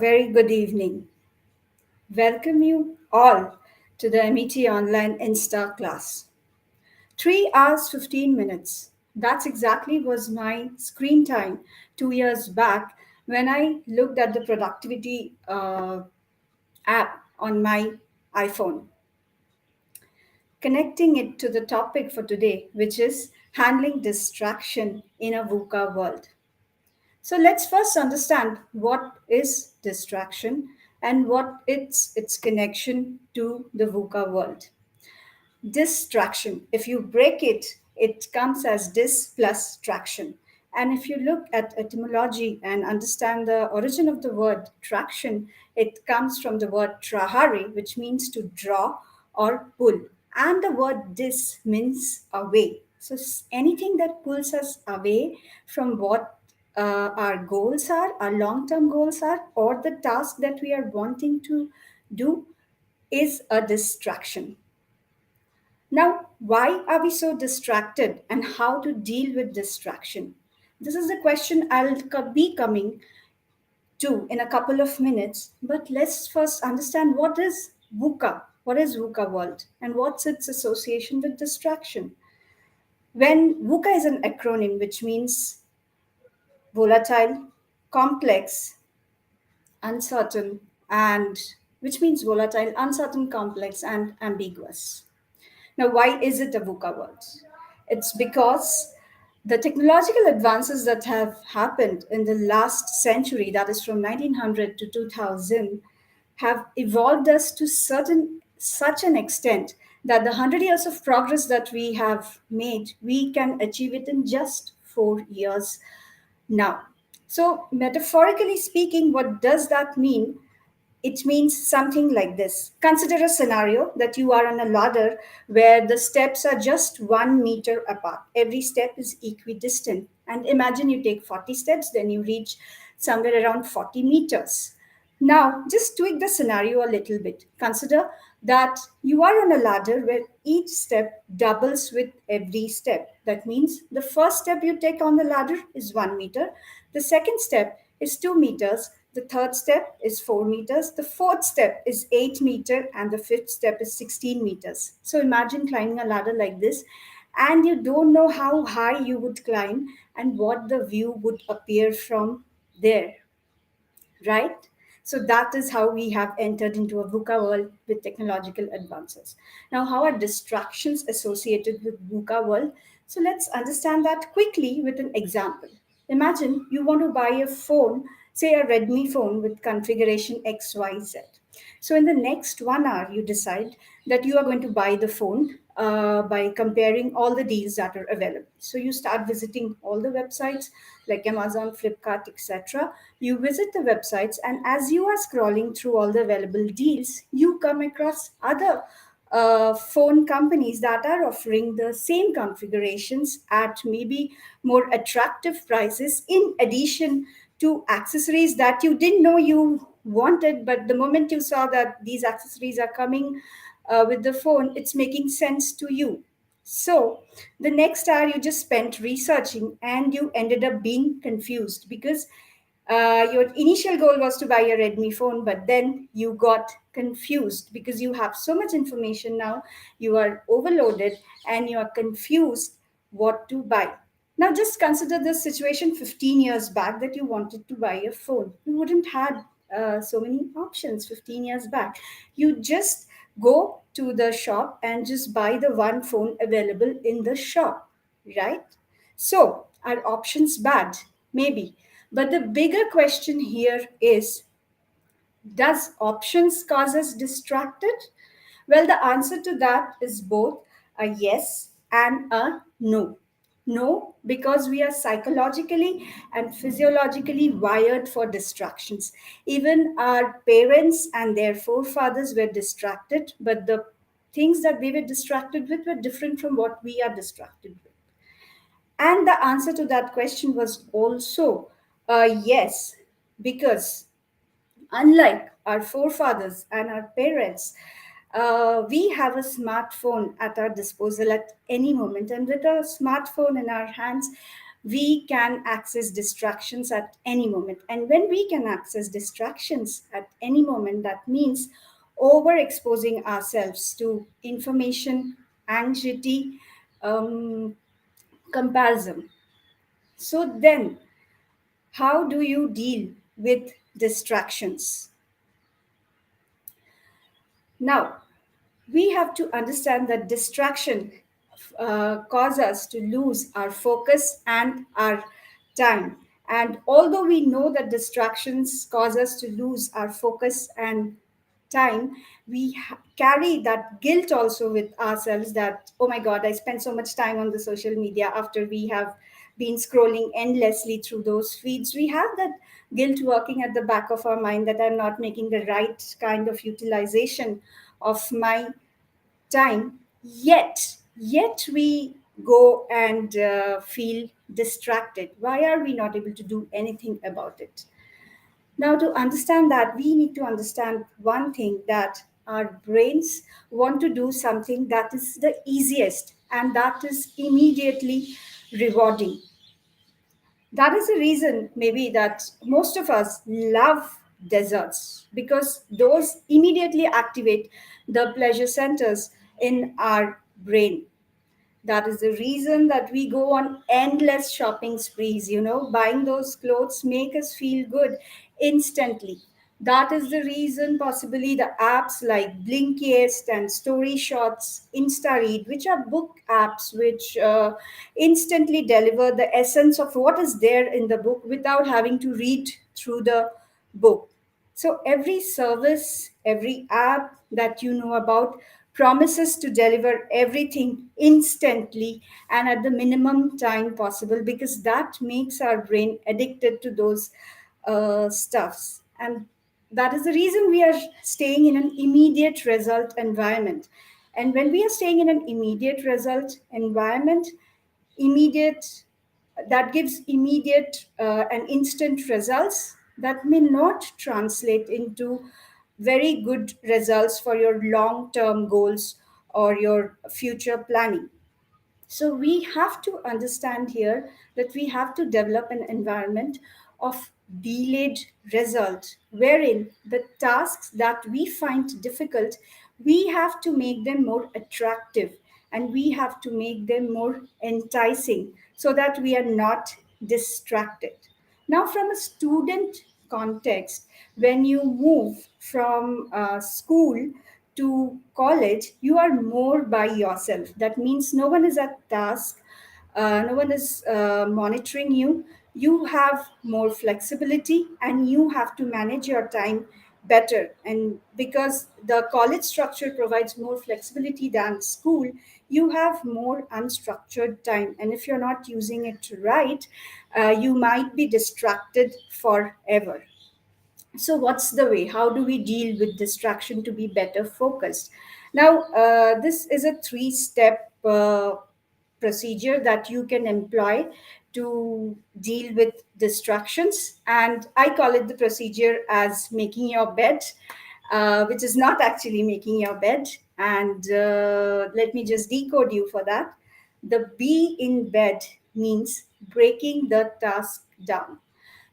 very good evening. Welcome you all to the MET Online InstaClass. 3 hours 15 minutes. That's exactly was my screen time 2 years back when I looked at the productivity app on my iPhone, connecting it to the topic for today, which is handling distraction in a VUCA world. So let's first understand what is distraction and what its connection to the VUCA world. Distraction, if you break it, it comes as dis plus traction. And if you look at etymology and understand the origin of the word traction, it comes from the word trahari, which means to draw or pull. And the word dis means away. So anything that pulls us away from what our goals are, our long term goals are, or the task that we are wanting to do is a distraction. Now, why are we so distracted and how to deal with distraction? This is the question be coming to in a couple of minutes. But let's first understand what is VUCA? What is VUCA world? And what's its association with distraction? When VUCA is an acronym which means volatile, complex, uncertain, and which means volatile, uncertain, complex, and ambiguous. Now, why is it a VUCA world? It's because the technological advances that have happened in the last century, that is from 1900 to 2000, have evolved us to such an extent that the 100 years of progress that we have made, we can achieve it in just 4 years now. So, metaphorically speaking, what does that mean? It means something like this. Consider a scenario that you are on a ladder where the steps are just 1 meter apart. Every step is equidistant. And imagine you take 40 steps, then you reach somewhere around 40 meters. Now, just tweak the scenario a little bit. Consider that you are on a ladder where each step doubles with every step. That means the first step you take on the ladder is 1 meter, the second step is 2 meters, the third step is 4 meters, the fourth step is 8 meters, and the fifth step is 16 meters. So imagine climbing a ladder like this, and you don't know how high you would climb and what the view would appear from there, right? So that is how we have entered into a VUCA world with technological advances. Now, how are distractions associated with VUCA world? So let's understand that quickly with an example. Imagine you want to buy a phone, say a Redmi phone with configuration XYZ. So in the next 1 hour, you decide that you are going to buy the phone by comparing all the deals that are available. So you start visiting all the websites like Amazon, Flipkart, etc. You visit the websites, and as you are scrolling through all the available deals, you come across other phone companies that are offering the same configurations at maybe more attractive prices, in addition to accessories that you didn't know you wanted, but the moment you saw that these accessories are coming with the phone, it's making sense to you. So the next hour you just spent researching and you ended up being confused because your initial goal was to buy a Redmi phone, but then you got confused because you have so much information now. You are overloaded and you are confused what to buy. Now, just consider the situation 15 years back that you wanted to buy a phone. You wouldn't had so many options 15 years back. You just go to the shop and just buy the one phone available in the shop, right? So, are options bad? Maybe. But the bigger question here is, does options cause us distracted? Well, the answer to that is both a yes and a no. No, because we are psychologically and physiologically wired for distractions. Even our parents and their forefathers were distracted, but the things that they were distracted with were different from what we are distracted with. And the answer to that question was also yes, because unlike our forefathers and our parents, we have a smartphone at our disposal at any moment. And with a smartphone in our hands, we can access distractions at any moment. And when we can access distractions at any moment, that means overexposing ourselves to information, anxiety, um, comparison. So then, how do you deal with distractions? Now, we have to understand that distraction cause us to lose our focus and our time. And although we know that distractions cause us to lose our focus and time, we carry that guilt also with ourselves that, oh my God, I spent so much time on the social media after we have been scrolling endlessly through those feeds. We have that guilt working at the back of our mind that I'm not making the right kind of utilization of my time. Yet we go and feel distracted. Why are we not able to do anything about it? Now, to understand that, we need to understand one thing, that our brains want to do something that is the easiest and that is immediately rewarding. That is the reason, maybe, that most of us love deserts, because those immediately activate the pleasure centers in our brain. That is the reason that we go on endless shopping sprees. Buying those clothes make us feel good instantly. That is the reason, possibly, the apps like Blinkist and Story Shots, InstaRead, which are book apps which instantly deliver the essence of what is there in the book without having to read through the book. So every service, every app that you know about promises to deliver everything instantly and at the minimum time possible, because that makes our brain addicted to those stuffs. And that is the reason we are staying in an immediate result environment. And when we are staying in an immediate result environment, immediate that gives immediate and instant results, that may not translate into very good results for your long term goals or your future planning. So we have to understand here that we have to develop an environment of delayed result, wherein the tasks that we find difficult, we have to make them more attractive and we have to make them more enticing so that we are not distracted. Now, from a student context, when you move from school to college, you are more by yourself. That means no one is at task, no one is monitoring you. You have more flexibility and you have to manage your time better. And because the college structure provides more flexibility than school, you have more unstructured time. And if you're not using it right, you might be distracted forever. So what's the way? How do we deal with distraction to be better focused? Now, this is a three-step procedure that you can employ to deal with distractions, and I call it the procedure as making your bed, which is not actually making your bed. And let me just decode you for that. The be in bed means breaking the task down.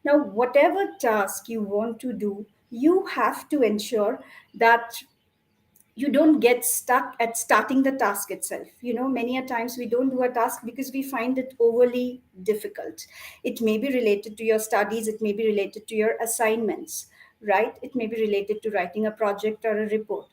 Now, whatever task you want to do, you have to ensure that you don't get stuck at starting the task itself. Many a times we don't do a task because we find it overly difficult. It may be related to your studies, it may be related to your assignments, right? It may be related to writing a project or a report.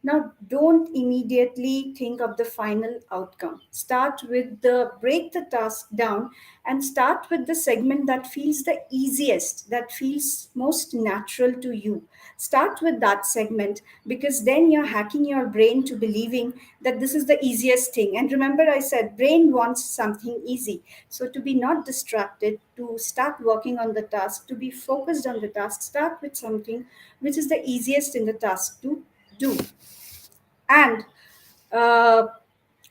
Now, don't immediately think of the final outcome. Start with break the task down and start with the segment that feels the easiest, that feels most natural to you. Start with that segment, because then you're hacking your brain to believing that this is the easiest thing. And remember, I said brain wants something easy. So to be not distracted, to start working on the task, to be focused on the task, start with something which is the easiest in the task to do. And uh,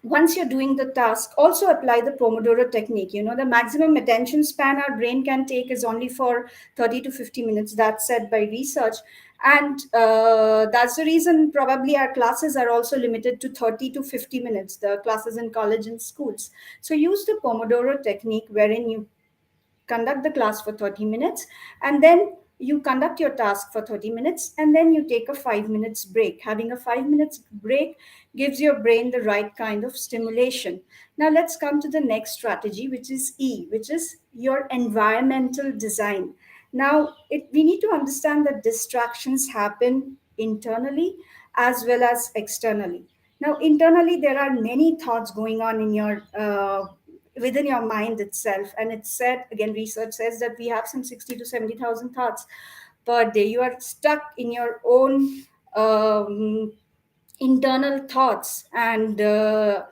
once you're doing the task, also apply the Pomodoro technique. The maximum attention span our brain can take is only for 30 to 50 minutes. That's said by research. And that's the reason probably our classes are also limited to 30 to 50 minutes, the classes in college and schools. So use the Pomodoro technique, wherein you conduct the class for 30 minutes, and then you conduct your task for 30 minutes, and then you take a 5 minutes break. Having a 5 minutes break gives your brain the right kind of stimulation. Now let's come to the next strategy, which is E, which is your environmental design. Now we need to understand that distractions happen internally as well as externally. Now internally, there are many thoughts going on in your within your mind itself. And it's said, again, research says that we have some 60 to 70,000 thoughts per day. You are stuck in your own um, internal thoughts, and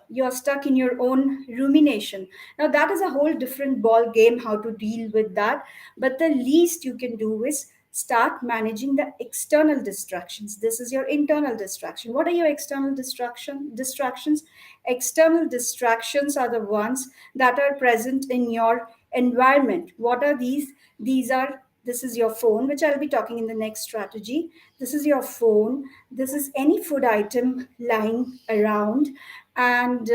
you're stuck in your own rumination. Now that is a whole different ball game, how to deal with that. But the least you can do is start managing the external distractions. This is your internal distraction. What are your external distractions? External distractions are the ones that are present in your environment. What are these? This is your phone, which I'll be talking in the next strategy. This is your phone. This is any food item lying around. And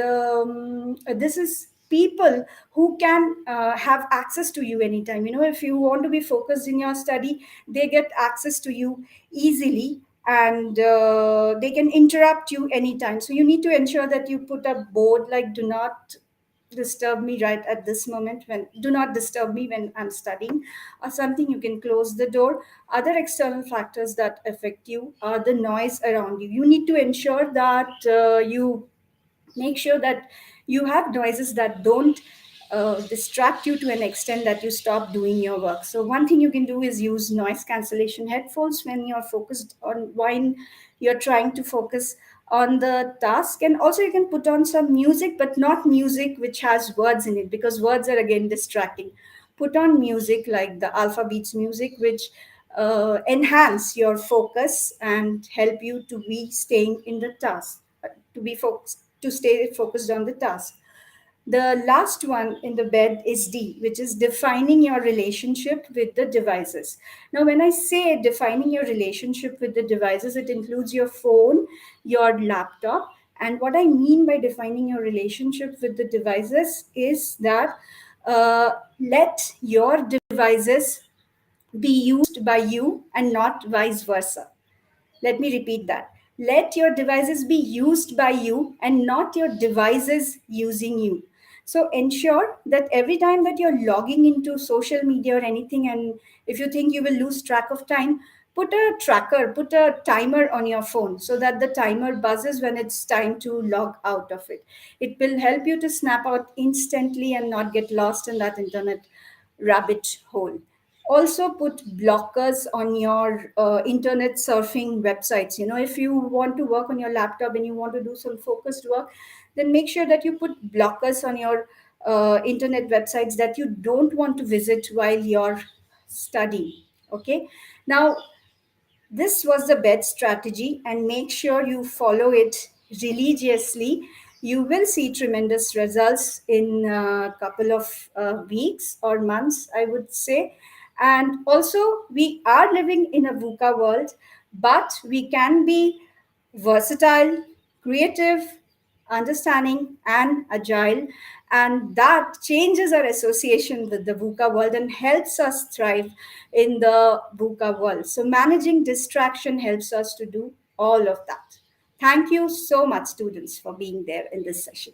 this is people who can have access to you anytime. If you want to be focused in your study, they get access to you easily, and they can interrupt you anytime. So you need to ensure that you put a board like, do not disturb me right at this moment, when do not disturb me when I'm studying, or something. You can close the door. Other external factors that affect you are the noise around you. You need to ensure that you make sure that you have noises that don't distract you to an extent that you stop doing your work. So one thing you can do is use noise cancellation headphones when you're trying to focus on the task. And also you can put on some music, but not music which has words in it, because words are again distracting. Put on music like the alpha beats music, which enhance your focus and help you to be staying in the task, to be focused, to stay focused on the task. The last one in the bed is D, which is defining your relationship with the devices. Now, when I say defining your relationship with the devices, it includes your phone, your laptop. And what I mean by defining your relationship with the devices is that let your devices be used by you and not vice versa. Let me repeat that. Let your devices be used by you and not your devices using you. So ensure that every time that you're logging into social media or anything, and if you think you will lose track of time, put a tracker, put a timer on your phone so that the timer buzzes when it's time to log out of it. It will help you to snap out instantly and not get lost in that internet rabbit hole. Also put blockers on your internet surfing websites. If you want to work on your laptop and you want to do some focused work, then make sure that you put blockers on your internet websites that you don't want to visit while you're studying. Okay. Now this was the best strategy, and make sure you follow it religiously. You will see tremendous results in a couple of weeks or months, I would say. And also, we are living in a VUCA world, but we can be versatile, creative, understanding, and agile. And that changes our association with the VUCA world and helps us thrive in the VUCA world. So, managing distraction helps us to do all of that. Thank you so much, students, for being there in this session.